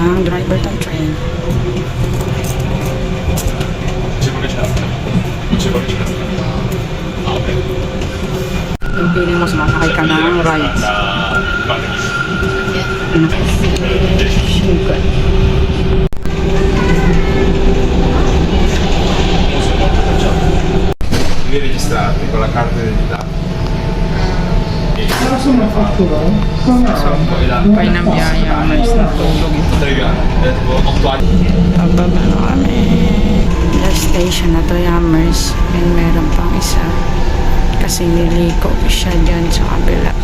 ng driver ng train. Yung pili mo, sumasakay ka ng rides. Sugar. Devi registrarti con la carta d'identità. Kaya ng biyaya, may natulog ito. Pababa na kami. The station na Triamers. Meron pang isa. Kasi niliko siya dyan sa kabila.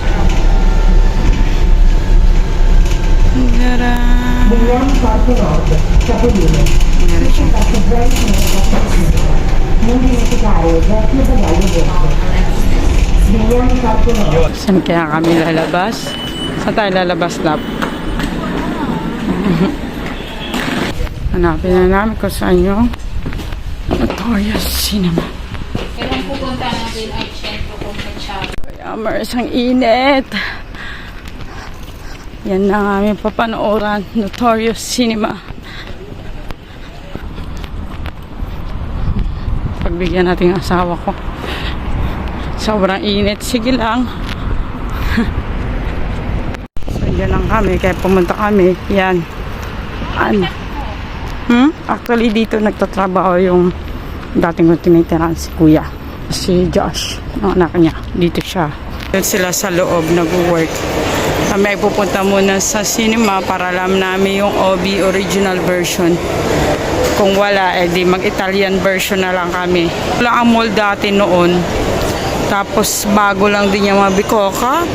Vogliamo Parco Nord, Capolinea. Meron siya. Non dimenticare il vecchio bagaglio vostro. Vogliamo Parco Nord. Saan kaya kami lalabas? Saan tayo lalabas, lab? Hanapin na namin kung saan yung Notorious Cinema. Kailan pupunta natin ay siyempre kung masyado. Amers, ang init. Yan na ang aming papanooran. Notorious Cinema. Pagbigyan natin ang asawa ko. Sobrang init. Sige lang. So, yan lang kami. Kaya pumunta kami. Yan. Actually, dito nagtatrabaho yung dating ko tinitirahan si Kuya. Si Josh. Ang anak niya. Dito siya. Doon sila sa loob nag-work. Kami ay pupunta muna sa cinema para alam namin yung OB original version. Kung wala, di mag-Italian version na lang kami. Wala ang mall dati noon. Tapos bago lang din yung mga Bicocca. Yung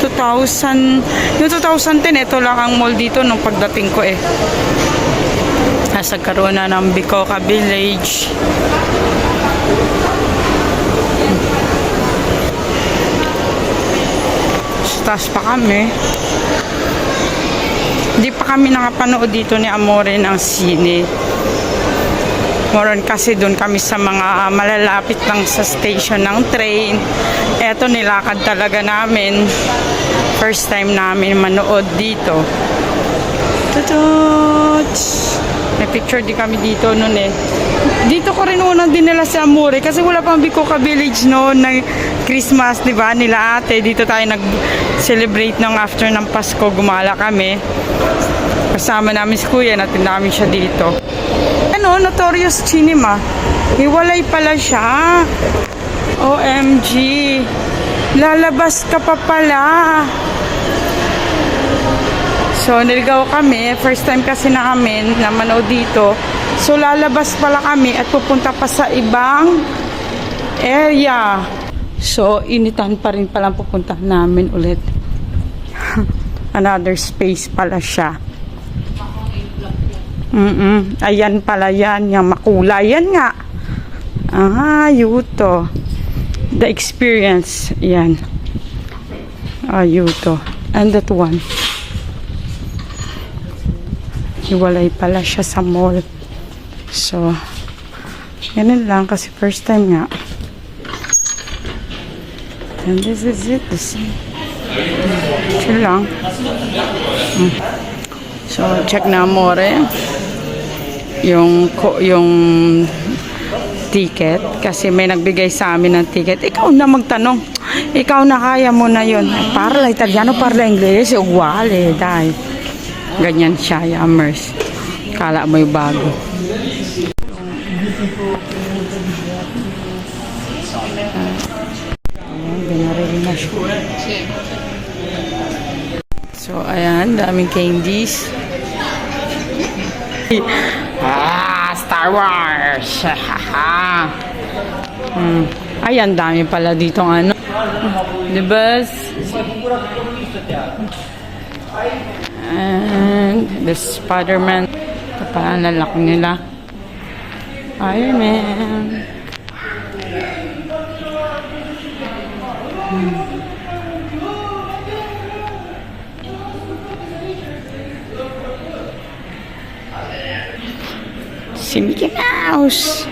2010, ito lang ang mall dito nung pagdating ko eh. Nasa karoon na ng Bicocca Village. Taas pa kami. Hindi pa kami nakapanood dito ni Amore ng sine. Moron kasi doon kami sa mga malalapit lang sa station ng train. Eto nilakad talaga namin. First time namin manood dito. May picture di kami dito noon eh. Dito ko rin unang dinala si Amore kasi wala pang Bicocca Village noon na Christmas, di ba? Nila ate. Dito tayo nag-celebrate ng after ng Pasko. Gumala kami. Kasama namin si Kuya. Natin namin siya dito. Ano? Notorious Cinema. Hiwalay pala siya. OMG. Lalabas ka pa pala. So, niligaw kami. First time kasi namin na manood dito. So, lalabas pala kami at pupunta pa sa ibang area. So, initan pa rin palang pupunta namin ulit. Another space pala siya. Ayan pala yan. Yung makulay. Yan nga. Yuto. The experience. Yan. Yuto. And that one. Hiwalay pala siya sa mall. So, ganun lang kasi first time nga. And this is it. Chill lang. So, check na Amore. Yung ticket. Kasi may nagbigay sa amin ng ticket. Ikaw na magtanong. Ikaw na kaya mo na yun. Parla Italiano, parla Ingles. Uwale, dahil. Ganyan siya, Amers. Kala mo yung bago. Binarili na siya. So, ayan. Daming candies. Star Wars! Ayan, dami pala dito ano. Diba? And the Spider-Man. Ito pala lalaki nila. Iron Man. Si Mickey Mouse.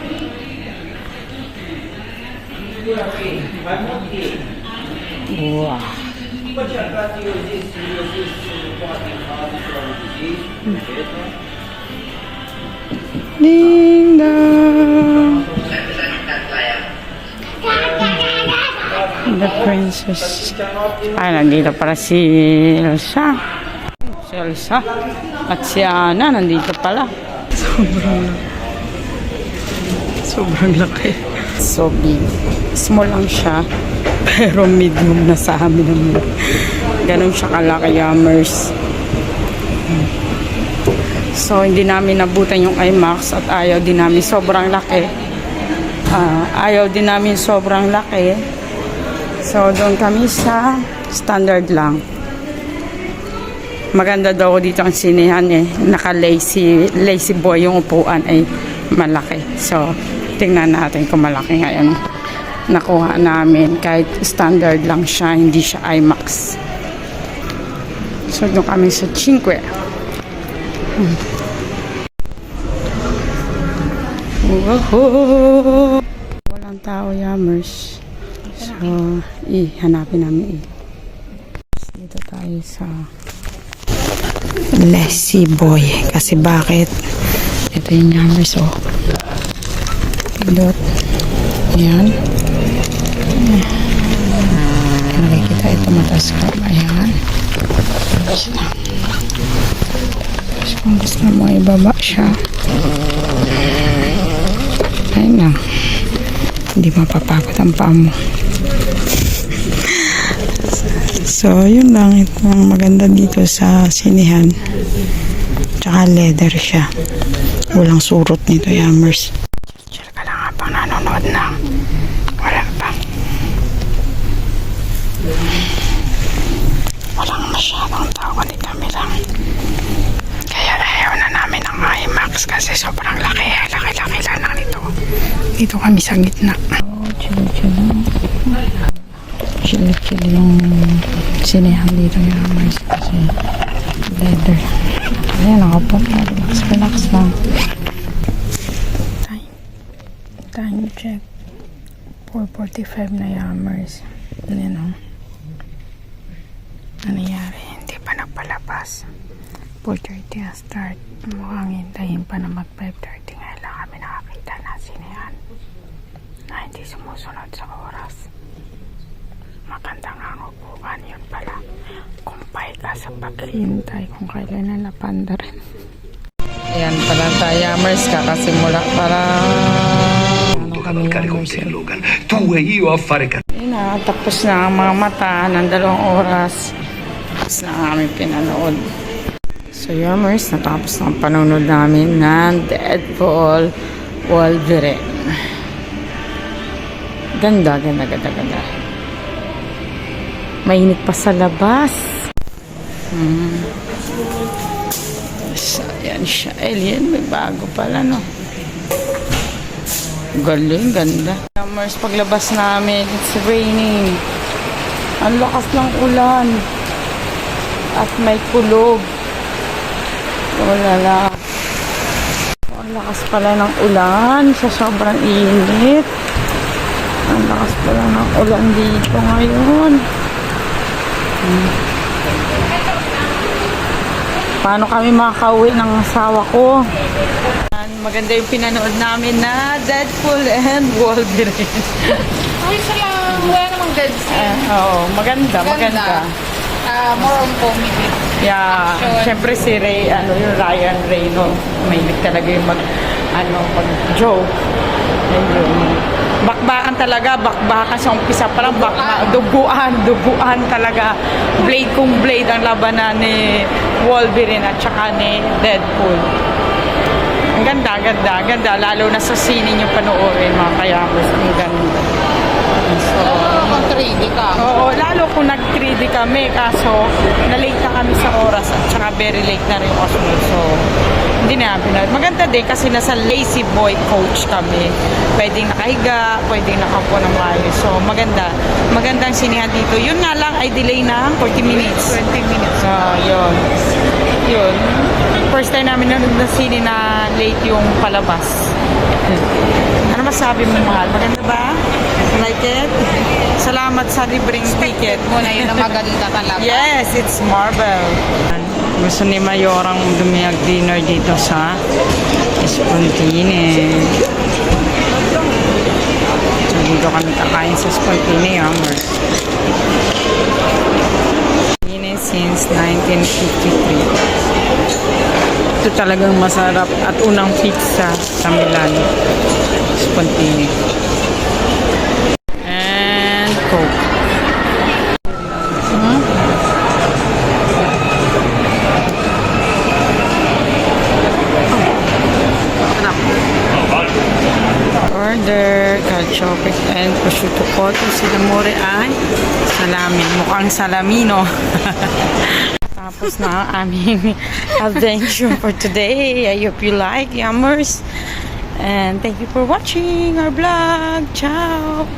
Wow. Ding dong. The princess. Ay, nandito para si Elsa. Si Elsa. At si Anna, nandito pala. Sobrang laki. So big. Small lang siya. Pero medium na sa amin naman. Ganon siya kalaki, Yummers. So, hindi namin nabutan yung IMAX at ayaw din namin sobrang laki. Ayaw din namin sobrang laki. So, doon kami sa standard lang. Maganda daw dito ang sinehan eh. Naka-lazy boy yung upuan ay malaki. So, tingnan natin kung malaki ngayon. Nakuha namin kahit standard lang siya, hindi siya IMAX. So, doon kami sa 5. Woohoo! Walang tao, Yummers. So, hanapin namin dito tayo sa lazy boy. Kasi bakit? Ito yung Yummers, oh. Pindot. Ayan. Nakikita ito mataas ka. Ayan. Tapos na. Tapos kung gusto mo ibaba siya. Ayun lang. Hindi mapapagod ang paa mo. So, yun lang. Ito ang maganda dito sa sinihan. Tsaka leather siya. Walang surot nito, Yummers. Chill ka lang habang nanonood na. Wala pa. Walang masyadong tao ni kami lang. Kaya ayaw na namin ang IMAX kasi sobrang laki. Laki-laki lang nito. Dito kami sa gitna. Chill lang. Chill yung sinehan dito yung kasi leather. Ayan ako po. Relax lang. Time check. 4:45 na, Yummers. Ayan o. Ano nangyari? Hindi pa nagpalabas. 4:30 ang start. Mukhang hintayin pa na mag 5:30. Ngayon lang kami nakakita na sinehan na hindi sumusunod sa oras. Maganda nga ang upuan. Yun pala. Kumpay ka sa paghihintay kung kailan nalapanda rin. Ayan pala tayo, Yummers. Kakasimula para Carico con te, Logan. Tu e io a fare Ayun na, tapos na ang mga mata ng 2 oras. Tapos na ang aming pinanood. So, Yummers, natapos na ang panonood namin ng Deadpool Wolverine. Ganda. Mainit pa sa labas. So, ayan siya. Alien, may bago pala, no? Galing, ganda. Yummers, paglabas namin, it's raining. Ang lakas ng ulan. At may kulog. Wala. Ang lakas pala ng ulan sa sobrang init. Ang lakas pala ng ulan dito ngayon. Paano kami makakauwi ng asawa ko? Maganda yung pinanood namin na Deadpool and Wolverine. Ay, salang. Wala namang dead scene. Oo, maganda. More on comedy. Yeah, syempre si yung Ryan Reynolds, mahilig talaga yung mag-joke. Ayun. Bakbakan talaga, sa umpisa pa lang, duguan talaga. Blade kung blade ang labanan ni Wolverine at saka ni Deadpool. Ang ganda, lalo na sa scene yung panoorin mga kayabos. Ang ganda. So, Kung 3D ka. oo, lalo kung nag-3D kami, kaso na-late na kami sa oras at saka very late na rin yung kasunod. So, hindi na pinag. Maganda din kasi nasa lazy boy coach kami. Pwedeng nakahiga, pwedeng nakapo ng maayos. So, magandang sinihan dito. Yun nga lang ay delay na 40 minutes. 20 minutes. So, yun. First time namin nanood na sine na late yung palabas. Ano masabi mo, mahal? Maganda ba? Like it? Salamat sa libreng ticket. Muna yun na maganda talaga. Yes, it's marble. Gusto ni Mayorang dumiyag dinner dito sa Spontine. So, dito kami kakain sa Spontine, Yummers. Spontine since 1953. Ito talagang masarap at unang pizza sa Milan. Spontine. And Coke. Order, calciopik and prosciutto cotto. Sila more ay salami. Mukhang salamino. Tapos na ang aming adventure for today. I hope you like, Yummers. And thank you for watching our vlog. Ciao!